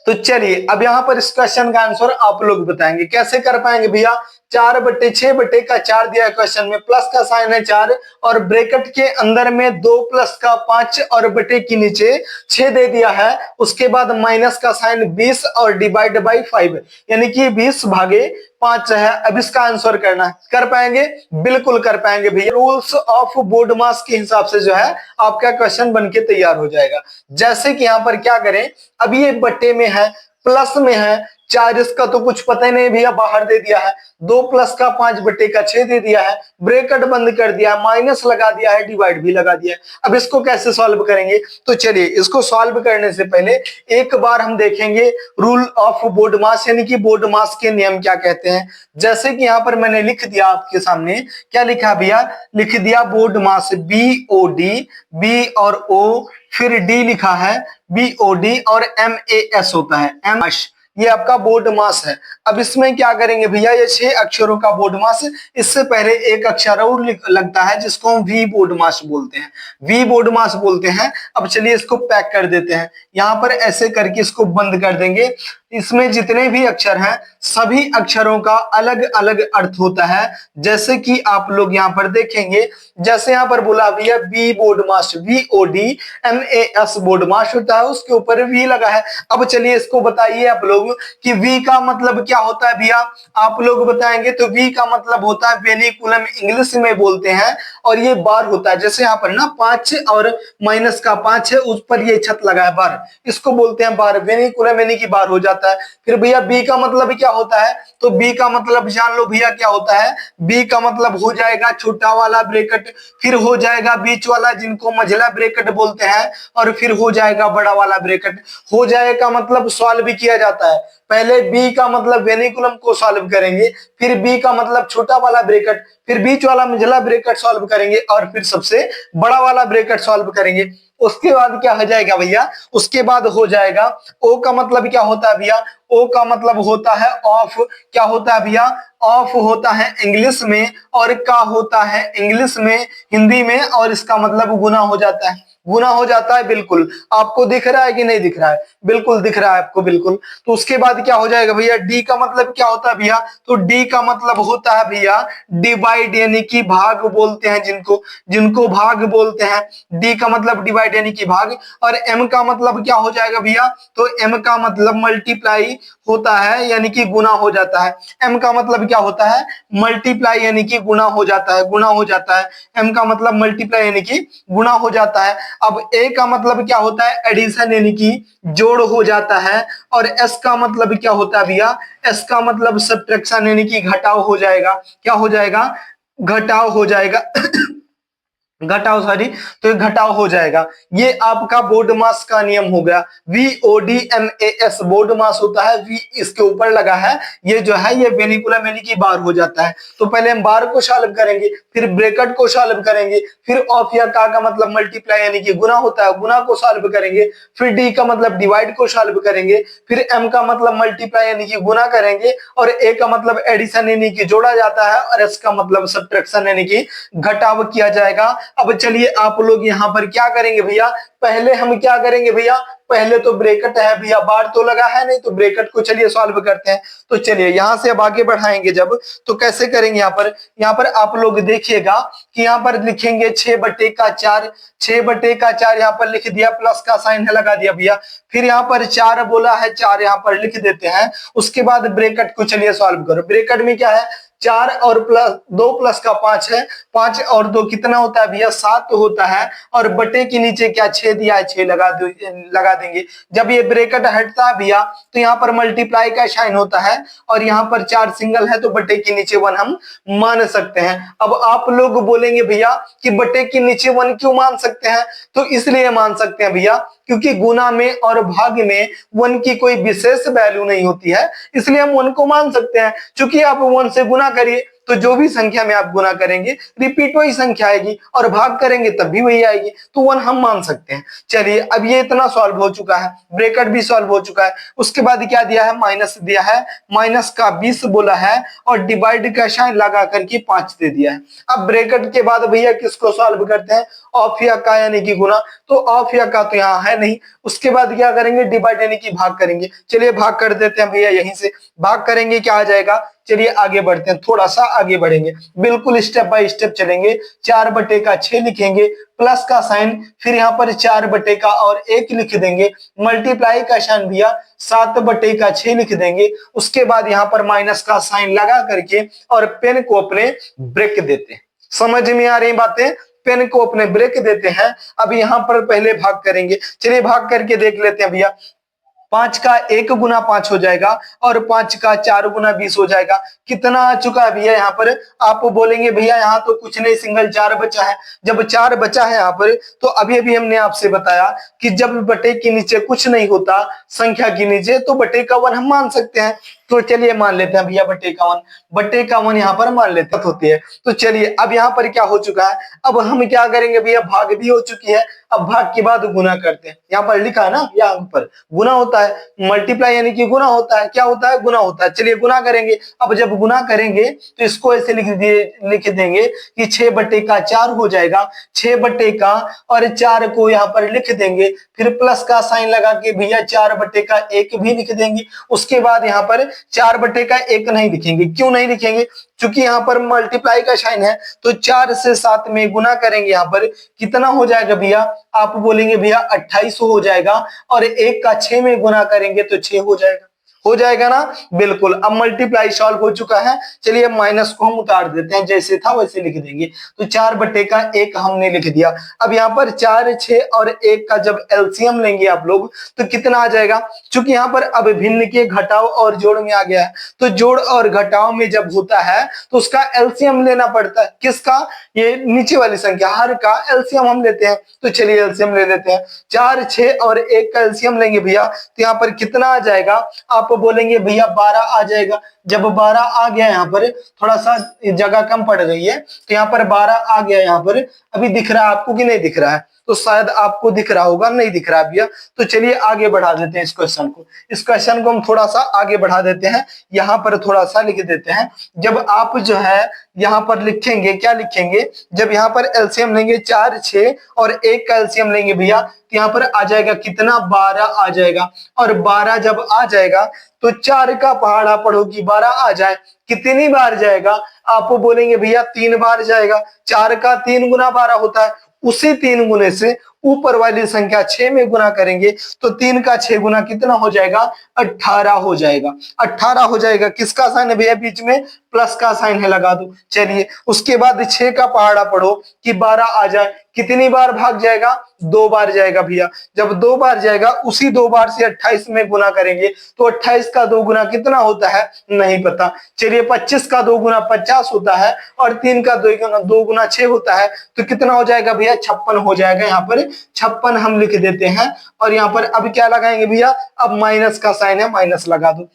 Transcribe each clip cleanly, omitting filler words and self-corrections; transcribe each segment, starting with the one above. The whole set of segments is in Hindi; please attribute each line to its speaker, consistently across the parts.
Speaker 1: तो चलिए अब यहाँ पर इस क्वेश्चन का आंसर आप लोग बताएंगे, कैसे कर पाएंगे भैया। 4/6/4 दिया है क्वेश्चन में, प्लस का साइन है 4 और ब्रैकेट के अंदर में 2 प्लस का 5 और बटे के नीचे 6 दे दिया है। उसके बाद माइनस का साइन 20 और डिवाइड बाई 5 यानी कि 20/5 है। अब इसका आंसर करना है, कर पाएंगे, बिल्कुल कर पाएंगे भैया। रूल्स ऑफ बोर्ड मास के हिसाब से जो है आपका क्वेश्चन बनके तैयार हो जाएगा। जैसे कि यहाँ पर क्या करें, अब ये बट्टे में है, प्लस में है 4, इसका तो कुछ पता ही नहीं भैया, बाहर दे दिया है। 2 प्लस का 5/6 दे दिया है, ब्रैकेट बंद कर दिया, माइनस लगा दिया है, डिवाइड भी लगा दिया है। अब इसको कैसे सॉल्व करेंगे, तो चलिए इसको सॉल्व करने से पहले एक बार हम देखेंगे रूल ऑफ बोर्ड मास यानी कि बोर्ड मास के नियम क्या कहते हैं। जैसे कि यहाँ पर मैंने लिख दिया आपके सामने, क्या लिखा भैया, लिख दिया बोर्ड मास BOD, बी और O, फिर डी लिखा है, BOD और MAS होता है, ये आपका बोर्ड मास है। अब इसमें क्या करेंगे भैया, ये 6 अक्षरों का बोर्ड मास, इससे पहले एक अक्षर और लगता है जिसको हम वी बोर्ड मास बोलते हैं, वी बोर्ड मास बोलते हैं। अब चलिए इसको पैक कर देते हैं, यहाँ पर ऐसे करके इसको बंद कर देंगे। इसमें जितने भी अक्षर हैं सभी अक्षरों का अलग अलग अर्थ होता है, जैसे कि आप लोग यहाँ पर देखेंगे। जैसे यहाँ पर बोला भैया बी बोर्ड मास, VOD MAS बोर्ड मास होता है, उसके ऊपर वी लगा है। अब चलिए इसको बताइए आप लोग कि वी का मतलब क्या होता है भैया, आप लोग बताएंगे। तो वी का मतलब होता है वेनिकुलम, इंग्लिश में बोलते हैं, और ये बार होता है। जैसे यहाँ पर ना 5 और माइनस का 5 है, उस पर ये छत लगा है बार, इसको बोलते हैं बार, वेनिकुलम यानी कि बार हो जाता है। फिर भैया बी का मतलब क्या होता है, तो बी का मतलब जान लो भैया क्या होता है। बी का मतलब हो जाएगा छोटा वाला ब्रैकेट, फिर हो जाएगा बीच वाला जिनको मंझला ब्रैकेट बोलते हैं, और फिर हो जाएगा बड़ा वाला ब्रैकेट। हो जाएगा मतलब सॉल्व भी किया जाता है। पहले बी का मतलब वेनिकुलम को सॉल्व करेंगे, फिर बी का मतलब छोटा वाला ब्रैकेट, फिर बीच वाला मंझला ब्रैकेट सॉल्व करेंगे, और फिर सबसे बड़ा वाला ब्रैकेट सॉल्व करेंगे। उसके बाद क्या हो जाएगा भैया, उसके बाद हो जाएगा ओ का मतलब क्या होता है भैया, ओ का मतलब होता है ऑफ। क्या होता है भैया, ऑफ होता है इंग्लिश में, और का होता है इंग्लिश में, हिंदी में, और इसका मतलब गुना हो जाता है, गुना हो जाता है। बिल्कुल आपको दिख रहा है कि नहीं दिख रहा है, बिल्कुल दिख रहा है आपको, बिल्कुल। तो उसके बाद क्या हो जाएगा भैया, डी का मतलब क्या होता है भैया, तो डी का मतलब होता है भैया डिवाइड यानी कि भाग बोलते हैं, जिनको जिनको भाग बोलते हैं। डी का मतलब डिवाइड यानी कि भाग। और एम का मतलब क्या हो जाएगा भैया, तो एम का मतलब मल्टीप्लाई होता है, यानी कि गुना हो जाता है। एम का मतलब क्या होता है, मल्टीप्लाई यानी कि गुना हो जाता है, गुना हो जाता है। एम का मतलब मल्टीप्लाई यानी कि गुना हो जाता है। अब ए का मतलब क्या होता है, एडिशन यानी कि जोड़ हो जाता है। और एस का मतलब क्या होता है भैया, एस का मतलब सब्ट्रैक्शन यानी कि घटाव हो जाएगा। क्या हो जाएगा, घटाव हो जाएगा घटाव, सॉरी, तो ये घटाव हो जाएगा। ये आपका बोर्ड मास का नियम हो गया। VODMAS बोर्ड मास होता है, वी इसके ऊपर लगा है, ये जो है ये वेनिकुलम यानी कि बार हो जाता है। तो पहले हम बार को सॉल्व करेंगे, फिर ब्रैकेट को सॉल्व करेंगे, फिर ऑफ या का मतलब मल्टीप्लाई यानी कि गुना होता है, गुना को सॉल्व करेंगे, फिर डी का मतलब डिवाइड को सॉल्व करेंगे, फिर एम का मतलब मल्टीप्लाई यानी कि गुना करेंगे, और ए का मतलब एडिशन यानी कि जोड़ा जाता है, और एस का मतलब सब्ट्रैक्शन यानी कि घटाव किया जाएगा। अब चलिए आप लोग यहाँ पर क्या करेंगे भैया, पहले हम क्या करेंगे भैया, पहले तो ब्रैकेट है भैया, बार तो लगा है नहीं, तो ब्रैकेट को चलिए सॉल्व करते हैं। तो चलिए यहाँ से अब आगे बढ़ाएंगे जब, तो कैसे करेंगे, यहाँ पर आप लोग देखिएगा कि यहाँ पर लिखेंगे 6/4, 6/4 यहाँ पर लिख दिया, प्लस का साइन है लगा दिया भैया। फिर यहाँ पर 4 बोला है, 4 यहाँ पर लिख देते हैं। उसके बाद ब्रैकेट को चलिए सॉल्व करो। ब्रैकेट में क्या है, 4 और प्लस 2 प्लस का 5 है, 5 और 2 कितना होता है भैया, 7 होता है। और बटे के नीचे क्या 6 दिया है, 6 लगा देंगे। जब ये ब्रैकेट हटता है भैया तो यहाँ पर मल्टीप्लाई का साइन होता है, और यहाँ पर 4 सिंगल है तो बटे के नीचे 1 हम मान सकते हैं। अब आप लोग बोलेंगे भैया कि बटे के नीचे 1 क्यों मान सकते हैं, तो इसलिए मान सकते हैं भैया क्योंकि गुना में और भाग में 1 की कोई विशेष वैल्यू नहीं होती है, इसलिए हम 1 को मान सकते हैं। चूंकि आप 1 से गुना करिए तो जो भी संख्या में आप गुना करेंगे रिपीट वही संख्या आएगी और भाग करेंगे तब भी वही आएगी, तो 1 हम मान सकते हैं। चलिए अब ये इतना सॉल्व हो चुका है, ब्रैकेट भी सॉल्व हो चुका है। उसके बाद क्या दिया है, माइनस दिया है, माइनस का 20 बोला है और डिवाइड का साइन लगा करके 5 दे दिया है। अब ब्रैकेट के बाद भैया किसको सॉल्व करते हैं, ऑफ या का यानी कि गुना, तो ऑफ या का तो यहाँ है नहीं। उसके बाद क्या करेंगे, डिवाइड यानी कि भाग करेंगे। चलिए भाग कर देते हैं भैया, यहीं से भाग करेंगे क्या आ जाएगा। चलिए आगे बढ़ते हैं, थोड़ा सा आगे बढ़ेंगे, बिल्कुल स्टेप बाय स्टेप चलेंगे। 4/6 लिखेंगे, प्लस का साइन, फिर यहाँ पर 4/का और 1 लिख देंगे, मल्टीप्लाई का साइन भैया 7/6 लिख देंगे। उसके बाद यहाँ पर माइनस का साइन लगा करके और पेन को अपने ब्रेक देते हैं। समझ में आ रही बातें, पेन को अपने ब्रेक देते हैं। अब यहाँ पर पहले भाग करेंगे, चलिए भाग करके देख लेते हैं भैया। 5 का 1 गुना 5 हो जाएगा और 5 का 4 गुना 20 हो जाएगा। कितना आ चुका है भैया यहाँ पर, आप बोलेंगे भैया यहाँ तो कुछ नहीं, सिंगल 4 बचा है। जब 4 बचा है यहाँ पर, तो अभी अभी हमने आपसे बताया कि जब बटे के नीचे कुछ नहीं होता संख्या के नीचे, तो बटे का 1 हम मान सकते हैं। तो चलिए मान लेते हैं भैया बटे का 1, बटे का 1 यहाँ पर मान लेते होती है। तो चलिए अब यहाँ पर क्या हो चुका है, अब हम क्या करेंगे भैया, भाग भी हो चुकी है, अब भाग के बाद गुना करते हैं। यहाँ पर लिखा है ना, यहाँ पर गुना होता है, मल्टीप्लाई यानी कि गुना होता है, क्या होता है, गुना होता है। चलिए गुना करेंगे। अब जब गुना करेंगे तो इसको ऐसे लिख देंगे कि 6/4 हो जाएगा, 6/का और 4 को यहाँ पर लिख देंगे, फिर प्लस का साइन लगा के भैया 4/1 भी लिख देंगे। उसके बाद यहाँ पर 4/1 नहीं लिखेंगे, क्यों नहीं लिखेंगे, क्योंकि यहाँ पर मल्टीप्लाई का साइन है, तो 4 से 7 में गुना करेंगे। यहाँ पर कितना हो जाएगा भैया, आप बोलेंगे भैया 28 हो जाएगा, और 1 का 6 में गुना करेंगे तो 6 हो जाएगा ना, बिल्कुल। अब मल्टीप्लाई सॉल्व हो चुका है। चलिए माइनस को हम उतार देते हैं, जैसे था वैसे लिख देंगे। तो 4/1 हमने लिख दिया। अब यहाँ पर 4, 6 और 1 का जब एलसीएम लेंगे आप लोग तो कितना आ जाएगा, क्योंकि यहाँ पर अब भिन्न के घटाव और जोड़ में आ गया है, तो जोड़ और घटाव में जब होता है तो उसका एलसीएम लेना पड़ता है। किसका, ये नीचे वाली संख्या हर का एलसीएम हम लेते हैं। तो चलिए एलसीएम ले लेते हैं, 4, 6 और 1 का एलसीएम लेंगे भैया, तो यहाँ पर कितना आ जाएगा, आप बोलेंगे भैया 12 आ जाएगा। जब 12 आ गया, यहाँ पर थोड़ा सा जगह कम पड़ रही है, तो यहाँ पर 12 आ गया। यहाँ पर अभी दिख रहा है आपको कि नहीं दिख रहा है, तो शायद आपको दिख रहा होगा, नहीं दिख रहा भैया। तो चलिए आगे बढ़ा देते हैं इस क्वेश्चन को हम थोड़ा सा आगे बढ़ा देते हैं। यहाँ पर थोड़ा सा लिख देते हैं, जब आप जो है यहाँ पर लिखेंगे, क्या लिखेंगे, जब यहाँ पर एलसीएम लेंगे 4, 6 और 1 का एलसीएम लेंगे भैया, तो यहाँ पर आ जाएगा कितना, 12 आ जाएगा। और 12 जब आ जाएगा तो 4 का पहाड़ा पढ़ो कि 12 आ जाए, कितनी बार जाएगा, आप बोलेंगे भैया 3 बार जाएगा। 4 का 3 गुना 12 होता है, उसी 3 गुने से ऊपर वाली संख्या 6 में गुना करेंगे, तो 3 का 6 गुना कितना हो जाएगा, 18 हो जाएगा। 18 हो जाएगा। किसका साइन है भैया, बीच में प्लस का साइन है, लगा दो। चलिए उसके बाद 6 का पहाड़ा पढ़ो कि 12 आ जाए, कितनी बार भाग जाएगा, 2 बार जाएगा भैया। जब 2 बार जाएगा, उसी 2 बार से 28 में गुना करेंगे, तो 28 का 2 गुना कितना होता है, नहीं पता। चलिए 25 का 2 गुना 50 होता है, और 3 का 2 गुना 6 होता है, तो कितना हो जाएगा भैया, 56 हो जाएगा। यहाँ पर 56 हम लिख देते हैं। और यहाँ पर अब क्या लगाएंगे भैया, अब माइनस का साइन है, माइनस लगा दो,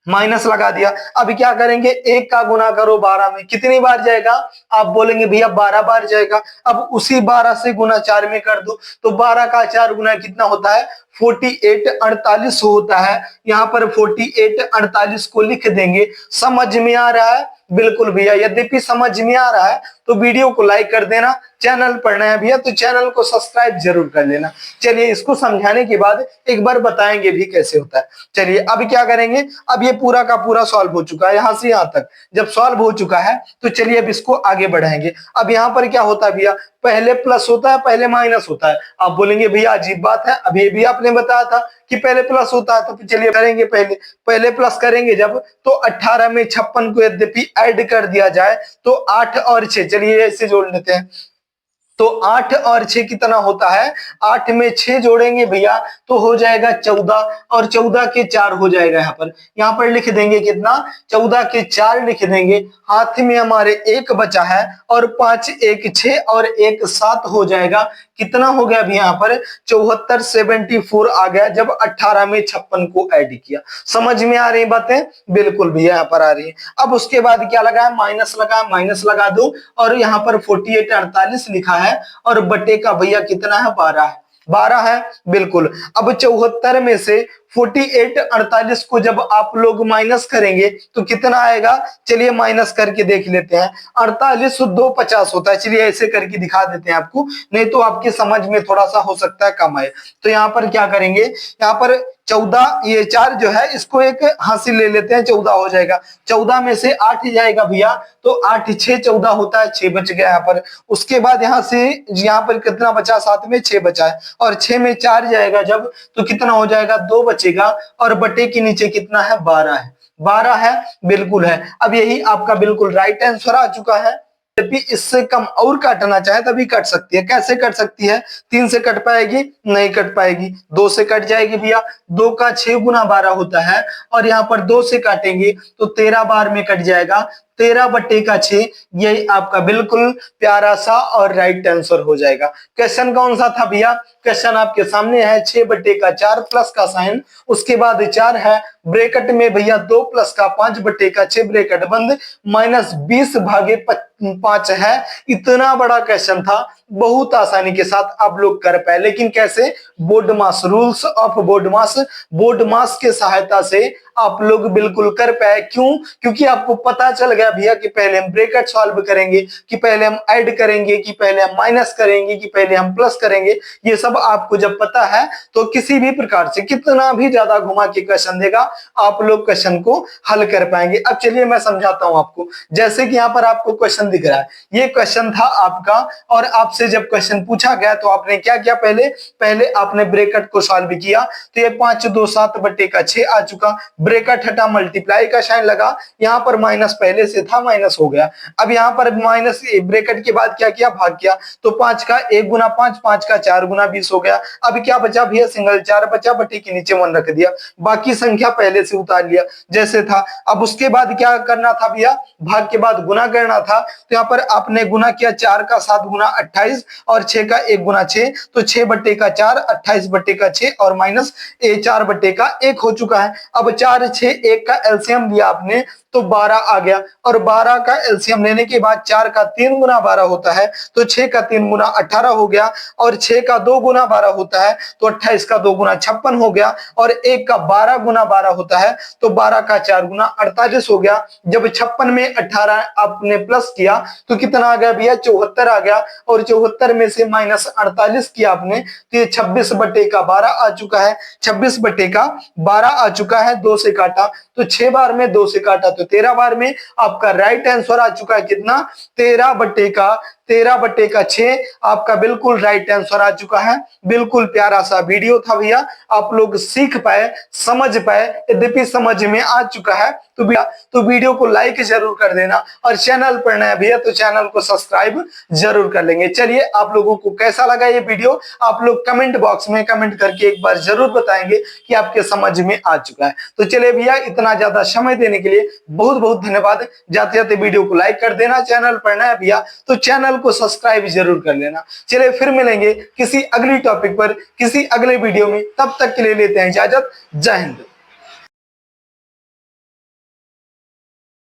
Speaker 1: माइनस लगा दिया। अब क्या करेंगे, 1 का गुना करो 12 में, कितनी बार जाएगा, आप बोलेंगे भैया 12 बार जाएगा। अब उसी 12 से गुना 4 में कर दो, तो 12 का 4 गुना कितना होता है, 48, 48 होता है। यहाँ पर 48, 48 को लिख देंगे। समझ में आ रहा है, बिल्कुल भैया। यद्यपि समझ में आ रहा है तो वीडियो को लाइक कर देना, चैनल पर नया भैया तो चैनल को सब्सक्राइब जरूर कर लेना। चलिए इसको समझाने के बाद एक बार बताएंगे भी कैसे होता है। चलिए अब क्या करेंगे, अब ये पूरा का पूरा सॉल्व हो चुका है, यहाँ से यहाँ तक जब सॉल्व हो चुका है, तो चलिए अब इसको आगे बढ़ाएंगे। अब यहाँ पर क्या होता है भैया, पहले प्लस होता है, पहले माइनस होता है। आप बोलेंगे भैया अजीब बात है, अभी भी आपने बताया था कि पहले प्लस होता है। तो चलिए करेंगे, पहले प्लस करेंगे जब, तो 18 में 56 को यद्यपि ऐड कर दिया जाए तो 8 और 6, चलिए ऐसे जोड़ लेते हैं, तो 8 और 6 कितना होता है, 8 में 6 जोड़ेंगे भैया तो हो जाएगा 14, और 14 के 4 हो जाएगा। यहाँ पर लिख देंगे कितना, 14 के 4 लिख देंगे। हाथ में हमारे 1 बचा है और 5 1 6 और 1 7 हो जाएगा। कितना हो गया अभी यहाँ पर 74 74 आ गया जब 18 में 56 को ऐड किया। समझ में आ रही बातें, बिल्कुल भैया यहाँ पर आ रही है। अब उसके बाद क्या लगा है, माइनस लगा, माइनस लगा दो, और यहाँ पर 48 48 लिखा है और बटे का भैया कितना है 12 है, 12 है बिल्कुल। अब 74 में से 48 48 को जब आप लोग माइनस करेंगे तो कितना आएगा, चलिए माइनस करके देख लेते हैं। 48 2 50 होता है, चलिए ऐसे करके दिखा देते हैं आपको, नहीं तो आपकी समझ में थोड़ा सा हो सकता है कम है। तो यहाँ पर क्या करेंगे, यहाँ पर 14 ये 4 जो है इसको एक हासिल ले लेते हैं, 14 हो जाएगा। 14 में से 8 जाएगा भैया तो 8 6 14 होता है, 6 बच गया यहाँ पर। उसके बाद यहाँ से यहाँ पर कितना बचा, 7 में 6 बचा है, और 6 में 4 जाएगा जब तो कितना हो जाएगा 2 बचेगा, और बटे के नीचे कितना है 12 है, 12 है बिल्कुल है। अब यही आपका बिल्कुल राइट आंसर आ चुका है। यदि इससे कम और काटना चाहे तभी कट सकती है। कैसे कट सकती है, 3 से कट पाएगी, नहीं कट पाएगी। 2 से कट जाएगी भैया, 2 का 6 गुना 12 होता है, और यहाँ पर 2 से काटेंगे तो 13 बार में कट जाएगा, 13 बटे का 6। यही आपका बिल्कुल प्यारा सा और राइट आंसर हो जाएगा। क्वेश्चन कौन सा था भैया, क्वेश्चन आपके सामने है 6 बटे का 4 प्लस का साइन, उसके बाद 4 है ब्रैकेट में भैया 2 प्लस का 5 बटे का 6 ब्रैकेट बंद माइनस 20 भागे 5 है। इतना बड़ा क्वेश्चन था, बहुत आसानी के साथ आप लोग कर पाए। लेकिन कैसे, board mass, rules of board mass के सहायता से आप लोग बिल्कुल कर पाए। क्यों, क्योंकि आपको पता चल गया भैया कि पहले हम ब्रैकेट सॉल्व करेंगे, कि पहले हम ऐड करेंगे, कि पहले हम माइनस करेंगे, कि पहले हम प्लस करेंगे। ये सब आपको जब पता है तो किसी भी प्रकार से कितना भी ज्यादा घुमा के क्वेश्चन देगा आप लोग क्वेश्चन को हल कर पाएंगे। अब चलिए मैं समझाता हूं आपको। जैसे कि यहाँ पर आपको क्वेश्चन दिख रहा है, ये क्वेश्चन था आपका, और आपसे जब क्वेश्चन पूछा गया तो आपने क्या किया, पहले आपने ब्रैकेट को सॉल्व किया। तो ये 5 2 7 बटे का 6 आ चुका, ब्रैकेट हटा, मल्टीप्लाई का साइन लगा, यहाँ पर माइनस पहले से था, माइनस हो गया। अब यहाँ पर माइनस ब्रैकेट के बाद क्या किया, भाग किया, तो 5 का 1 गुना 5, 5 का 4 गुना 20 हो गया। अब क्या बचा भैया, सिंगल 4 बचा, बटे के नीचे 1 रख दिया, बाकी संख्या पहले से उतार लिया जैसे था। अब उसके बाद क्या करना था भैया, भाग के बाद गुना करना था। तो यहाँ पर आपने गुना किया, 4 का 7 गुना 28 और 6 का 1 गुना 6, तो 6 बटे का 4, 28 बटे का 6 और माइनस 4 बटे का 1 हो चुका है। अब 4 6 1 का एलसीएम लिया आपने तो 12 आ गया, और 12 का एलसीएम लेने के बाद 4 का 3 गुना 12 होता है, तो 6 का 3 गुना 18 हो गया, और 6 का 2 गुना 12 होता है तो 28 का 2 गुना 56 हो गया, और 1 का 12 गुना 12 होता है तो 12 का 4 गुना 48 हो गया। जब 56 में 18 आपने प्लस किया तो कितना आ गया भैया, 74 आ गया, और 74 में से माइनस 48 किया आपने तो ये 26 बटे का 12 आ चुका है, 26 बटे का 12 आ चुका है। 2 से काटा तो 6 बार में, 2 से काटा तो 13 बार में। आपका राइट आंसर आ चुका है कितना, 13 बटे का 6 आपका बिल्कुल राइट आंसर आ चुका है। बिल्कुल प्यारा सा वीडियो था भैया, आप लोग सीख पाए, समझ पाए। यद्यपि समझ में आ चुका है तो वीडियो को लाइक जरूर कर देना, और चैनल पर नया भैया तो चैनल को सब्सक्राइब जरूर कर लेंगे। चलिए, आप लोगों को कैसा लगा ये वीडियो, आप लोग कमेंट बॉक्स में कमेंट करके एक बार जरूर बताएंगे कि आपके समझ में आ चुका है। तो चलिए भैया, इतना ज्यादा समय देने के लिए बहुत बहुत धन्यवाद। जाते जाते वीडियो को लाइक कर देना, चैनल पर नया भैया तो चैनल को सब्सक्राइब जरूर कर लेना। चलिए फिर मिलेंगे किसी अगली टॉपिक पर, किसी अगले वीडियो में, तब तक के लिए लेते हैं इजाजत। जय हिंद।